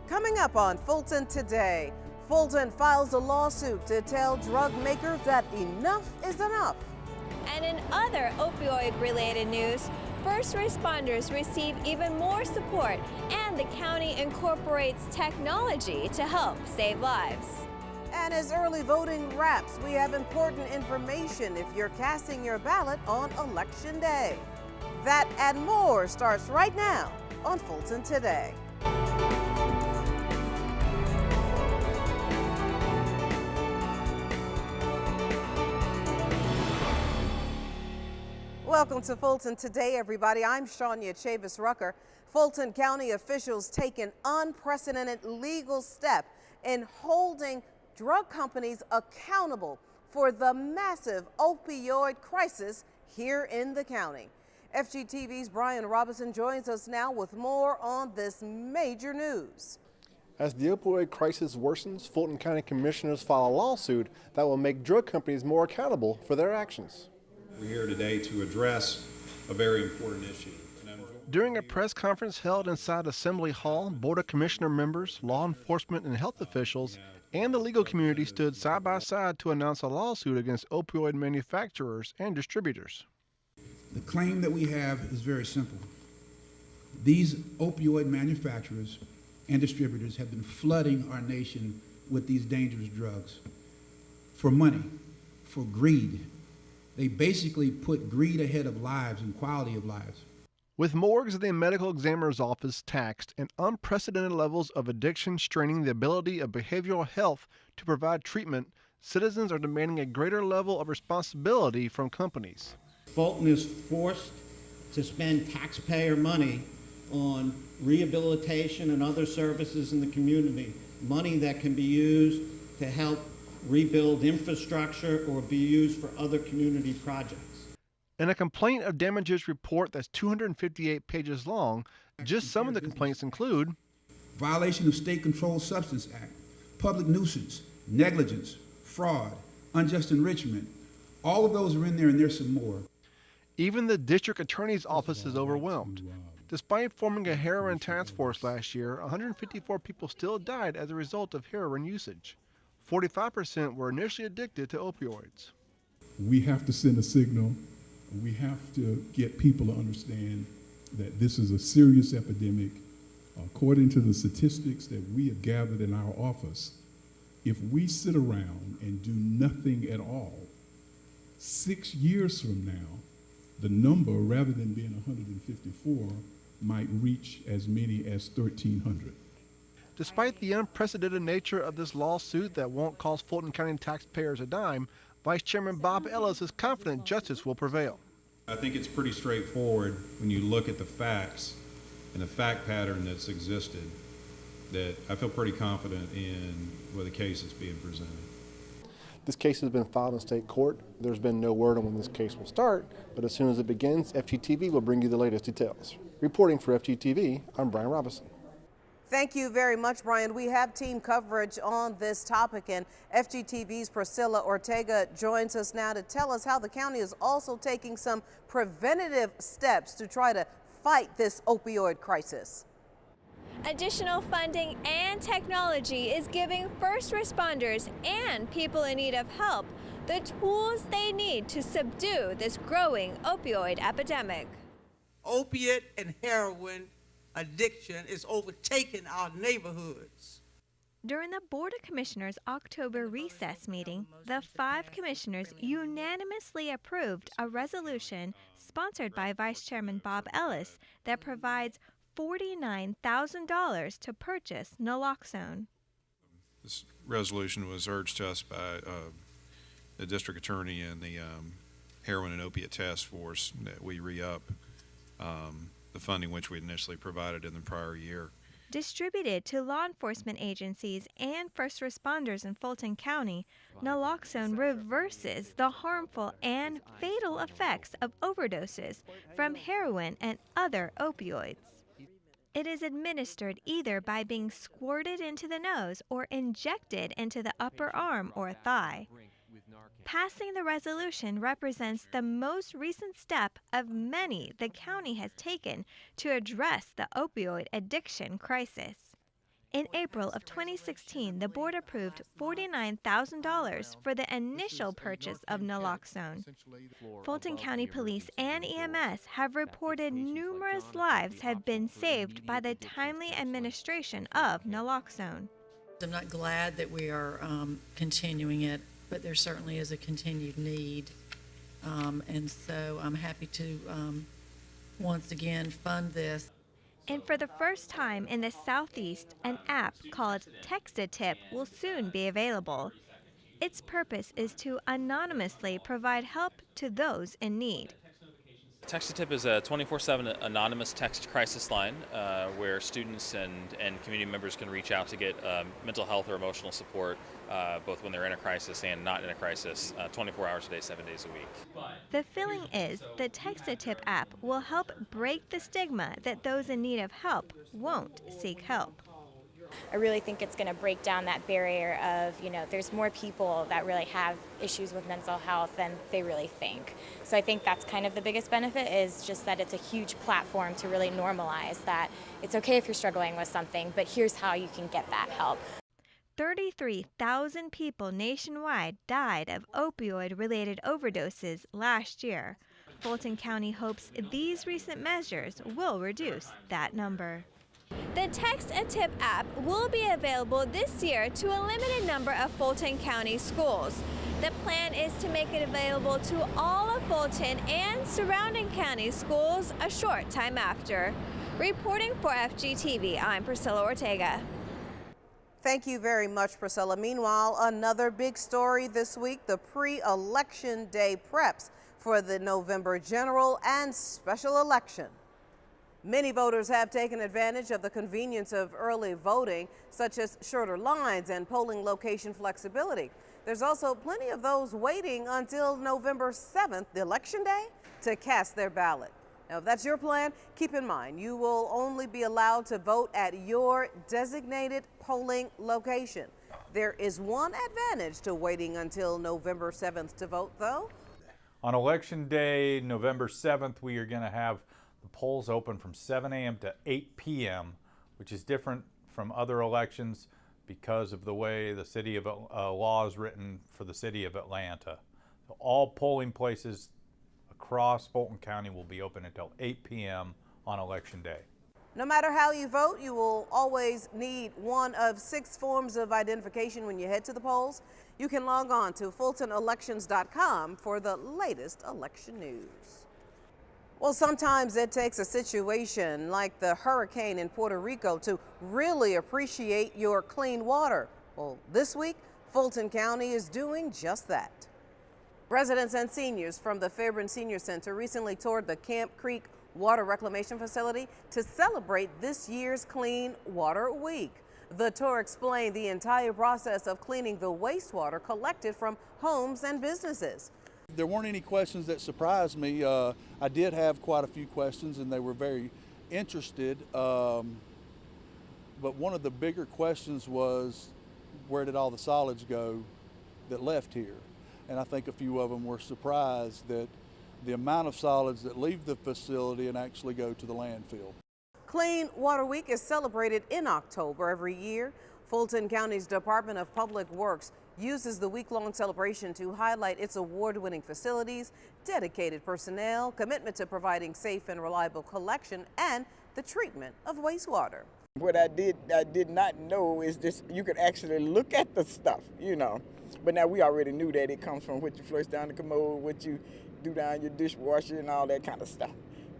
Coming up on Fulton Today, Fulton files a lawsuit to tell drug makers that enough is enough. And in other opioid-related news, first responders receive even more support, and the county incorporates technology to help save lives. And as early voting wraps, we have important information if you're casting your ballot on Election Day. That and more starts right now on Fulton Today. Welcome to Fulton Today, everybody. I'm Shania Chavis Rucker. Fulton County officials take an unprecedented legal step in holding drug companies accountable for the massive opioid crisis here in the county. FGTV's Brian Robinson joins us now with more on this major news. As the opioid crisis worsens, Fulton County commissioners file a lawsuit that will make drug companies more accountable for their actions. We're here today to address a very important issue. During a press conference held inside Assembly Hall, Board of Commissioner members, law enforcement and health officials, and the legal community stood side by side to announce a lawsuit against opioid manufacturers and distributors. The claim that we have is very simple. These opioid manufacturers and distributors have been flooding our nation with these dangerous drugs for money, for greed. They basically put greed ahead of lives and quality of lives. With morgues and the medical examiner's office taxed and unprecedented levels of addiction straining the ability of behavioral health to provide treatment, citizens are demanding a greater level of responsibility from companies. Fulton is forced to spend taxpayer money on rehabilitation and other services in the community, money that can be used to help rebuild infrastructure or be used for other community projects. In a complaint of damages report that's 258 pages long, just some of the complaints include violation of State Controlled Substance Act, public nuisance, negligence, fraud, unjust enrichment. All of those are in there, and there's some more. Even the district attorney's office is overwhelmed. Despite forming a heroin task force last year, 154 people still died as a result of heroin usage. 45% were initially addicted to opioids. We have to send a signal. We have to get people to understand that this is a serious epidemic. According to the statistics that we have gathered in our office, if we sit around and do nothing at all, 6 years from now, the number, rather than being 154, might reach as many as 1,300. Despite the unprecedented nature of this lawsuit that won't cost Fulton County taxpayers a dime, Vice Chairman Bob Ellis is confident justice will prevail. I think it's pretty straightforward when you look at the facts and the fact pattern that's existed, that I feel pretty confident in where the case is being presented. This case has been filed in state court. There's been no word on when this case will start, but as soon as it begins, FGTV will bring you the latest details. Reporting for FGTV, I'm Brian Robinson. Thank you very much, Brian. We have team coverage on this topic, and FGTV's Priscilla Ortega joins us now to tell us how the county is also taking some preventative steps to try to fight this opioid crisis. Additional funding and technology is giving first responders and people in need of help the tools they need to subdue this growing opioid epidemic. Opiate and heroin addiction is overtaking our neighborhoods. During the Board of Commissioners' October recess meeting, the 5 commissioners unanimously approved a resolution sponsored by Vice Chairman Bob Ellis that provides $49,000 to purchase naloxone. This resolution was urged to us by the district attorney and the heroin and opiate task force that we re-up the funding which we initially provided in the prior year. Distributed to law enforcement agencies and first responders in Fulton County, naloxone reverses the harmful and fatal effects of overdoses from heroin and other opioids. It is administered either by being squirted into the nose or injected into the upper arm or thigh. Passing the resolution represents the most recent step of many the county has taken to address the opioid addiction crisis. In April of 2016, the board approved $49,000 for the initial purchase of naloxone. Fulton County Police and EMS have reported numerous lives have been saved by the timely administration of naloxone. I'm not glad that we are continuing it, but there certainly is a continued need. And so I'm happy to once again fund this. And for the first time in the Southeast, an app called Text-a-Tip will soon be available. Its purpose is to anonymously provide help to those in need. Text-a-Tip is a 24/7 anonymous text crisis line where students and community members can reach out to get mental health or emotional support, both when they're in a crisis and not in a crisis, 24 hours a day, 7 days a week. The feeling is the Text-a-Tip app will help break the stigma that those in need of help won't seek help. I really think it's going to break down that barrier of, there's more people that really have issues with mental health than they really think. So I think that's kind of the biggest benefit, is just that it's a huge platform to really normalize that it's okay if you're struggling with something, but here's how you can get that help. 33,000 people nationwide died of opioid-related overdoses last year. Fulton County hopes these recent measures will reduce that number. The Text-a-Tip app will be available this year to a limited number of Fulton County schools. The plan is to make it available to all of Fulton and surrounding county schools a short time after. Reporting for FGTV, I'm Priscilla Ortega. Thank you very much, Priscilla. Meanwhile, another big story this week, the pre-election day preps for the November general and special election. Many voters have taken advantage of the convenience of early voting, such as shorter lines and polling location flexibility. There's also plenty of those waiting until November 7th, the election day, to cast their ballot. Now, if that's your plan, keep in mind you will only be allowed to vote at your designated polling location. There is one advantage to waiting until November 7th to vote, though. On Election Day, November 7th, we are going to have the polls open from 7 a.m. to 8 p.m., which is different from other elections because of the way the city of law is written for the city of Atlanta. So all polling places across Fulton County will be open until 8 p.m. on Election Day. No matter how you vote, you will always need one of 6 forms of identification when you head to the polls. You can log on to FultonElections.com for the latest election news. Well, sometimes it takes a situation like the hurricane in Puerto Rico to really appreciate your clean water. Well, this week, Fulton County is doing just that. Residents and seniors from the Fairburn Senior Center recently toured the Camp Creek Water Reclamation Facility to celebrate this year's Clean Water Week. The tour explained the entire process of cleaning the wastewater collected from homes and businesses. There weren't any questions that surprised me. I did have quite a few questions and they were very interested. But one of the bigger questions was, where did all the solids go that left here? And I think a few of them were surprised that the amount of solids that leave the facility and actually go to the landfill. Clean Water Week is celebrated in October every year. Fulton County's Department of Public Works uses the week-long celebration to highlight its award-winning facilities, dedicated personnel, commitment to providing safe and reliable collection, and the treatment of wastewater. What I did not know is this: you could actually look at the stuff, But now we already knew that it comes from what you flush down the commode, what you do down your dishwasher, and all that kind of stuff.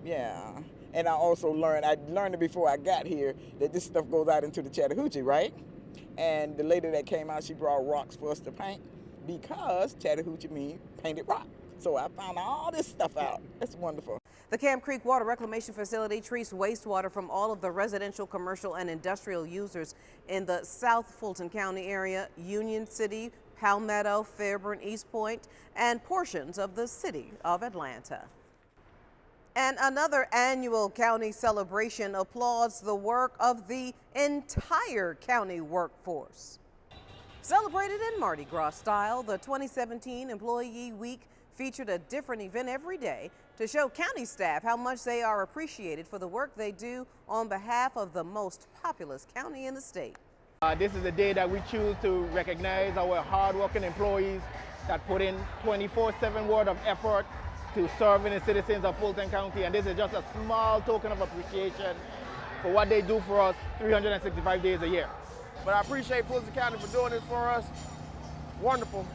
Yeah. And I learned it before I got here, that this stuff goes out into the Chattahoochee, right? And the lady that came out, she brought rocks for us to paint, because Chattahoochee means painted rock. So I found all this stuff out. That's wonderful. The Camp Creek Water Reclamation Facility treats wastewater from all of the residential, commercial, and industrial users in the South Fulton County area, Union City, Palmetto, Fairburn, East Point, and portions of the city of Atlanta. And another annual county celebration applauds the work of the entire county workforce. Celebrated in Mardi Gras style, the 2017 Employee Week featured a different event every day to show county staff how much they are appreciated for the work they do on behalf of the most populous county in the state. This is a day that we choose to recognize our hard-working employees that put in 24/7 worth of effort to serving the citizens of Fulton County, and this is just a small token of appreciation for what they do for us 365 days a year. But I appreciate Fulton County for doing this for us. Wonderful.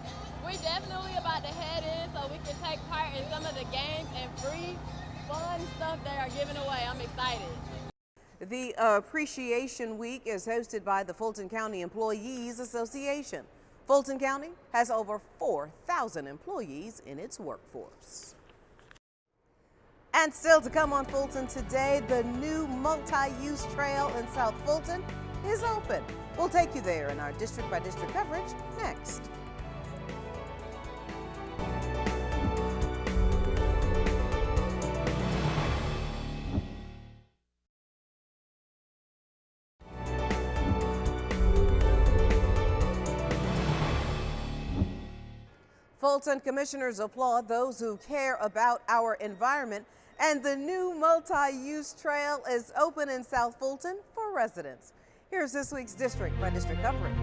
We definitely about to head in so we can take part in some of the games and free, fun stuff they are giving away. I'm excited. The Appreciation Week is hosted by the Fulton County Employees Association. Fulton County has over 4,000 employees in its workforce. And still to come on Fulton Today, the new multi-use trail in South Fulton is open. We'll take you there in our district-by-district coverage next. Fulton commissioners applaud those who care about our environment, and the new multi-use trail is open in South Fulton for residents. Here's this week's district-by-district coverage.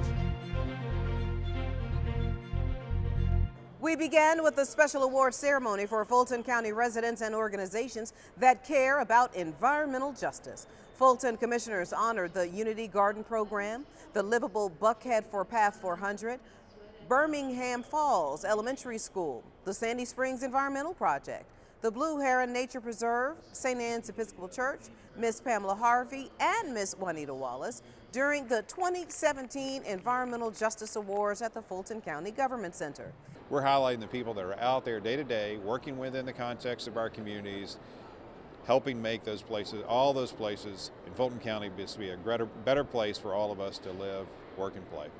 We began with the special award ceremony for Fulton County residents and organizations that care about environmental justice. Fulton commissioners honored the Unity Garden Program, the Livable Buckhead for Path 400, Birmingham Falls Elementary School, the Sandy Springs Environmental Project, the Blue Heron Nature Preserve, St. Anne's Episcopal Church, Miss Pamela Harvey, and Miss Juanita Wallace during the 2017 Environmental Justice Awards at the Fulton County Government Center. We're highlighting the people that are out there day to day, working within the context of our communities, helping make those places, all those places in Fulton County, to be a better place for all of us to live, work, and play.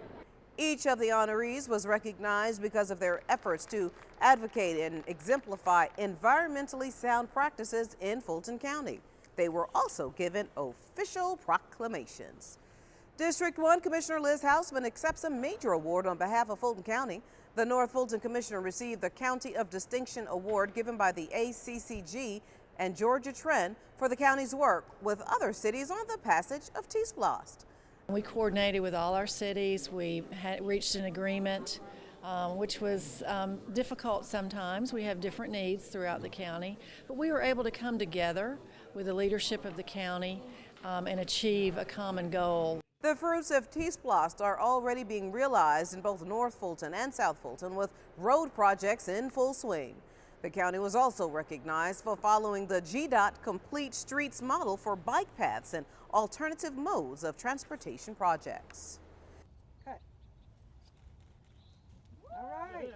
Each of the honorees was recognized because of their efforts to advocate and exemplify environmentally sound practices in Fulton County. They were also given official proclamations. District 1 Commissioner Liz Hausman accepts a major award on behalf of Fulton County. The North Fulton Commissioner received the County of Distinction Award given by the ACCG and Georgia Trend for the county's work with other cities on the passage of T-Splost. We coordinated with all our cities. We had reached an agreement, which was difficult sometimes. We have different needs throughout the county, but we were able to come together with the leadership of the county and achieve a common goal. The fruits of T-Splost are already being realized in both North Fulton and South Fulton with road projects in full swing. The county was also recognized for following the GDOT Complete Streets model for bike paths and alternative modes of transportation projects. Okay. All right.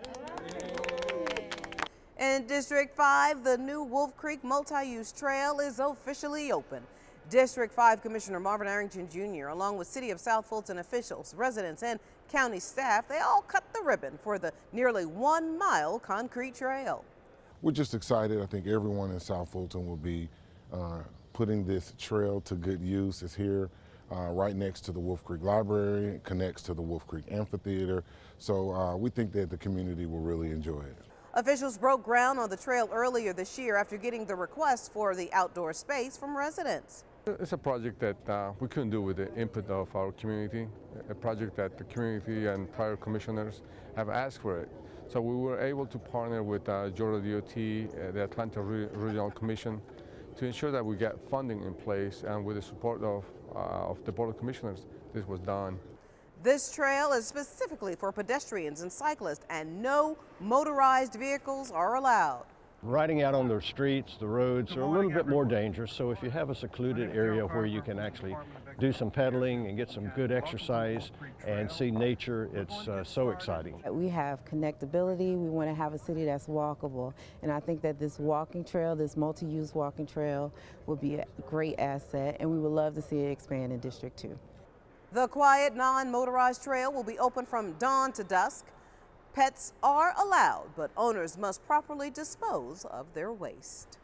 In District 5, the new Wolf Creek multi-use trail is officially open. District 5 Commissioner Marvin Arrington Jr., along with City of South Fulton officials, residents, and county staff, they all cut the ribbon for the nearly 1-mile concrete trail. We're just excited. I think everyone in South Fulton will be putting this trail to good use. It's here right next to the Wolf Creek Library. It connects to the Wolf Creek Amphitheater. So we think that the community will really enjoy it. Officials broke ground on the trail earlier this year after getting the request for the outdoor space from residents. It's a project that we couldn't do with the input of our community, a project that the community and prior commissioners have asked for it. So we were able to partner with Georgia DOT, the Atlanta Regional Commission, to ensure that we get funding in place, and with the support of the Board of Commissioners, this was done. This trail is specifically for pedestrians and cyclists, and no motorized vehicles are allowed. Riding out on the streets, the roads are a little bit more dangerous, so if you have a secluded area where you can actually do some pedaling and get some good exercise and see nature, it's so exciting. We have connectability. We want to have a city that's walkable, and I think that this walking trail, this multi-use walking trail, will be a great asset, and we would love to see it expand in District 2. The quiet, non-motorized trail will be open from dawn to dusk. Pets are allowed, but owners must properly dispose of their waste.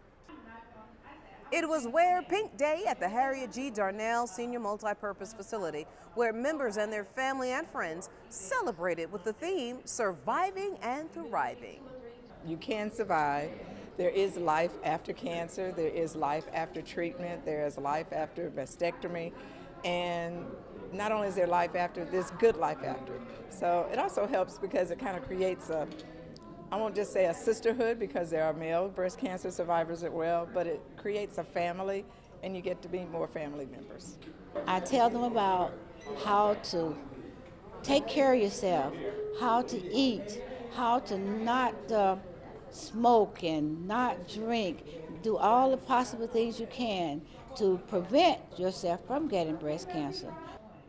It was Wear Pink Day at the Harriet G. Darnell Senior Multipurpose Facility, where members and their family and friends celebrated with the theme, Surviving and Thriving. You can survive. There is life after cancer. There is life after treatment. There is life after mastectomy. And not only is there life after, there's good life after. So it also helps because it kind of creates a, I won't just say a sisterhood because there are male breast cancer survivors as well, but it creates a family and you get to be more family members. I tell them about how to take care of yourself, how to eat, how to not smoke and not drink, do all the possible things you can to prevent yourself from getting breast cancer.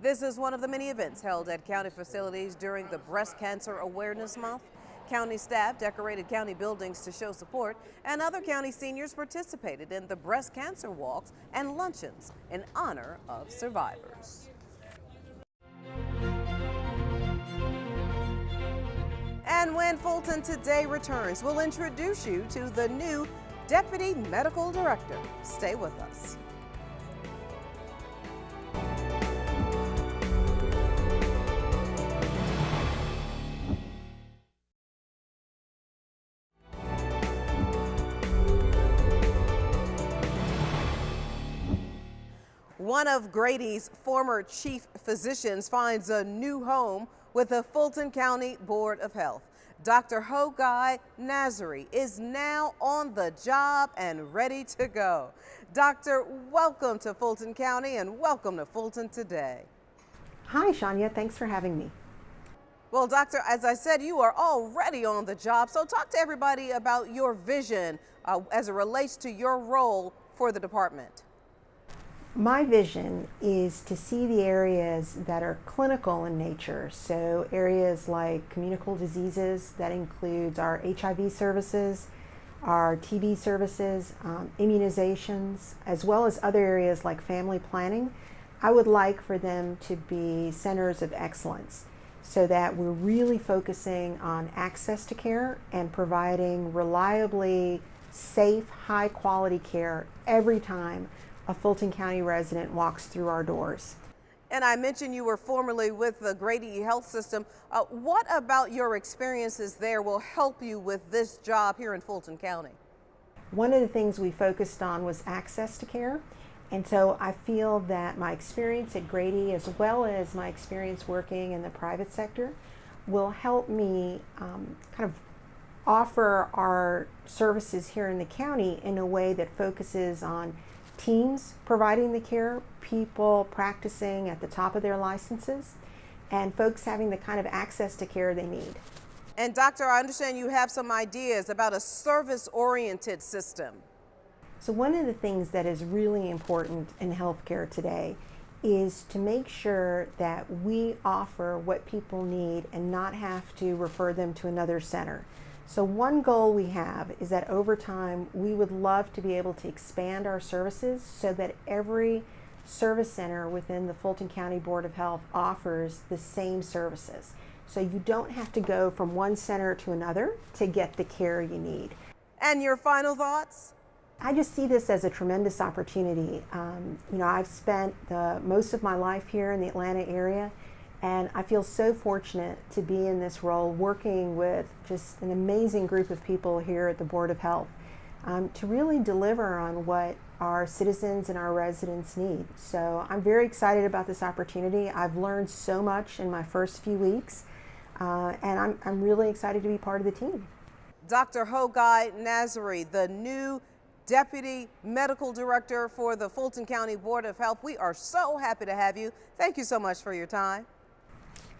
This is one of the many events held at county facilities during the Breast Cancer Awareness Month. County staff decorated county buildings to show support, and other county seniors participated in the breast cancer walks and luncheons in honor of survivors. And when Fulton Today returns, we'll introduce you to the new Deputy Medical Director. Stay with us. One of Grady's former chief physicians finds a new home with the Fulton County Board of Health. Dr. Hogai Nazari is now on the job and ready to go. Doctor, welcome to Fulton County and welcome to Fulton Today. Hi, Shania. Thanks for having me. Well, Doctor, as I said, you are already on the job, so talk to everybody about your vision as it relates to your role for the department. My vision is to see the areas that are clinical in nature, so areas like communicable diseases, that includes our HIV services, our TB services, immunizations, as well as other areas like family planning. I would like for them to be centers of excellence so that we're really focusing on access to care and providing reliably safe, high quality care every time a Fulton County resident walks through our doors. And I mentioned you were formerly with the Grady Health System. What about your experiences there will help you with this job here in Fulton County? One of the things we focused on was access to care. And so I feel that my experience at Grady, as well as my experience working in the private sector, will help me kind of offer our services here in the county in a way that focuses on teams providing the care, people practicing at the top of their licenses, and folks having the kind of access to care they need. And Doctor, I understand you have some ideas about a service-oriented system. So one of the things that is really important in healthcare today is to make sure that we offer what people need and not have to refer them to another center. So one goal we have is that over time, we would love to be able to expand our services so that every service center within the Fulton County Board of Health offers the same services. So you don't have to go from one center to another to get the care you need. And your final thoughts? I just see this as a tremendous opportunity. I've spent most of my life here in the Atlanta area, and I feel so fortunate to be in this role working with just an amazing group of people here at the Board of Health to really deliver on what our citizens and our residents need. So I'm very excited about this opportunity. I've learned so much in my first few weeks, and I'm really excited to be part of the team. Dr. Hogai Nazari, the new Deputy Medical Director for the Fulton County Board of Health. We are so happy to have you. Thank you so much for your time.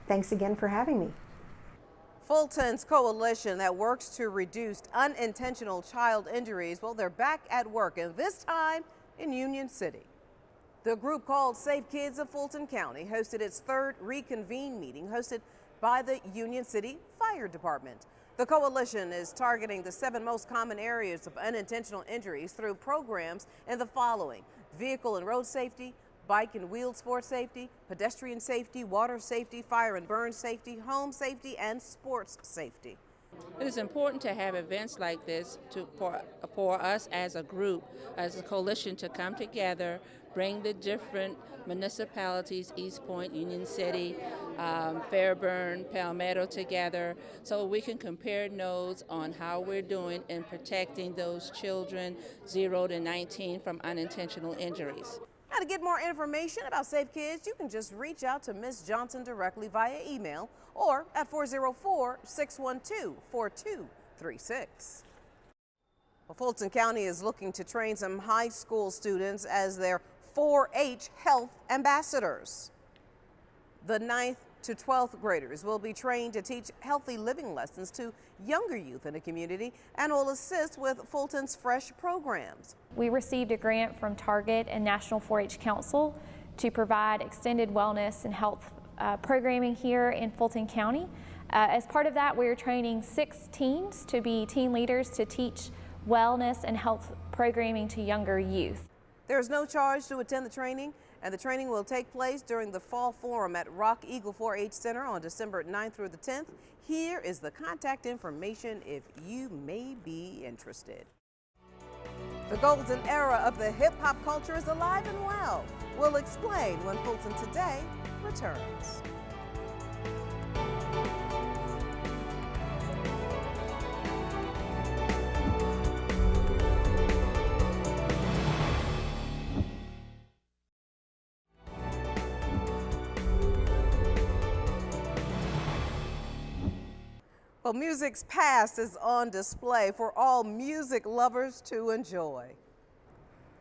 Thanks again for having me. Fulton's coalition that works to reduce unintentional child injuries, well, they're back at work, and this time in Union City. The group called Safe Kids of Fulton County hosted its third reconvene meeting hosted by the Union City Fire Department. The coalition is targeting the 7 most common areas of unintentional injuries through programs in the following: vehicle and road safety, bike and wheeled sports safety, pedestrian safety, water safety, fire and burn safety, home safety, and sports safety. It is important to have events like this for us as a group, as a coalition, to come together, bring the different municipalities, East Point, Union City, Fairburn, Palmetto together, so we can compare notes on how we're doing in protecting those children 0 to 19 from unintentional injuries. Now, to get more information about Safe Kids, you can just reach out to Ms. Johnson directly via email or at 404-612-4236. Well, Fulton County is looking to train some high school students as their 4-H health ambassadors. The 9th to 12th graders will be trained to teach healthy living lessons to younger youth in the community and will assist with Fulton's Fresh programs. We received a grant from Target and National 4-H Council to provide extended wellness and health programming here in Fulton County. As part of that, we are training 6 teens to be teen leaders to teach wellness and health programming to younger youth. There is no charge to attend the training, and the training will take place during the Fall Forum at Rock Eagle 4-H Center on December 9th through the 10th. Here is the contact information if you may be interested. The golden era of the hip-hop culture is alive and well. We'll explain when Fulton Today returns. Well, music's past is on display for all music lovers to enjoy.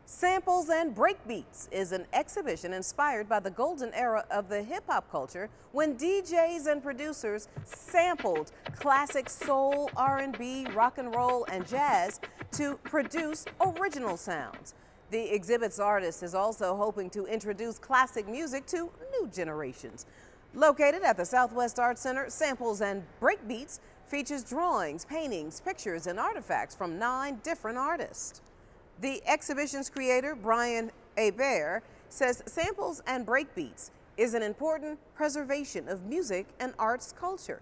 Samples and Breakbeats is an exhibition inspired by the golden era of the hip-hop culture when DJs and producers sampled classic soul, R&B, rock and roll, and jazz to produce original sounds. The exhibit's artist is also hoping to introduce classic music to new generations. Located at the Southwest Arts Center, Samples and Breakbeats features drawings, paintings, pictures, and artifacts from 9 different artists. The exhibition's creator, Brian Hebert, says Samples and Breakbeats is an important preservation of music and arts culture.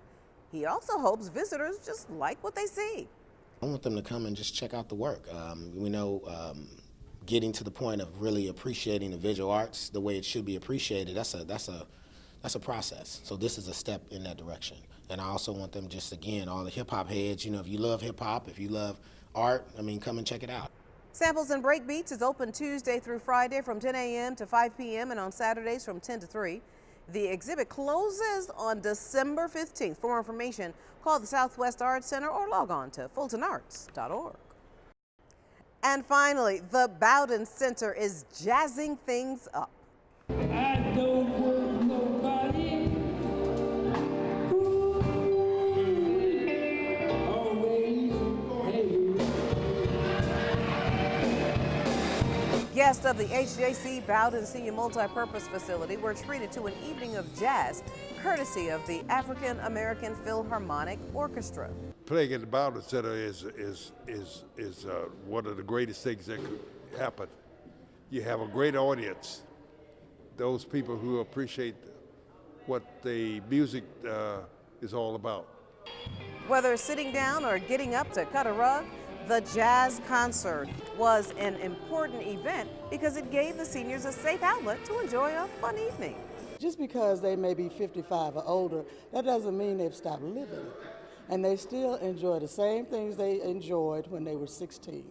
He also hopes visitors just like what they see. I want them to come and just check out the work. We know getting to the point of really appreciating the visual arts the way it should be appreciated, that's a process. So this is a step in that direction. And I also want them just, again, all the hip-hop heads, you know, if you love hip-hop, if you love art, I mean, come and check it out. Samples and Breakbeats is open Tuesday through Friday from 10 a.m. to 5 p.m. and on Saturdays from 10 to 3. The exhibit closes on December 15th. For more information, call the Southwest Arts Center or log on to fultonarts.org. And finally, the Bowden Center is jazzing things up. I don't want nobody. Guests of the HJC Bowden Senior Multipurpose Facility were treated to an evening of jazz, courtesy of the African American Philharmonic Orchestra. Playing at the Bowden Center is one of the greatest things that could happen. You have a great audience, those people who appreciate what the music is all about. Whether sitting down or getting up to cut a rug, the jazz concert was an important event because it gave the seniors a safe outlet to enjoy a fun evening. Just because they may be 55 or older, that doesn't mean they've stopped living. And they still enjoy the same things they enjoyed when they were 16.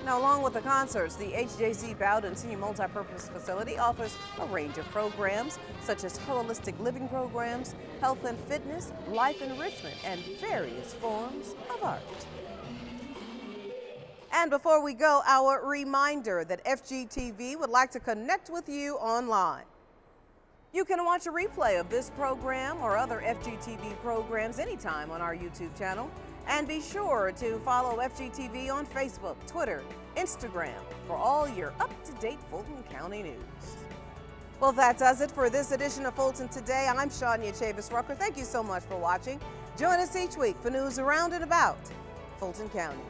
Now, along with the concerts, the HJC Bowden Senior Multipurpose Facility offers a range of programs such as holistic living programs, health and fitness, life enrichment, and various forms of art. And before we go, our reminder that FGTV would like to connect with you online. You can watch a replay of this program or other FGTV programs anytime on our YouTube channel. And be sure to follow FGTV on Facebook, Twitter, Instagram for all your up-to-date Fulton County news. Well, that does it for this edition of Fulton Today. I'm Shania Chavis-Rucker. Thank you so much for watching. Join us each week for news around and about Fulton County.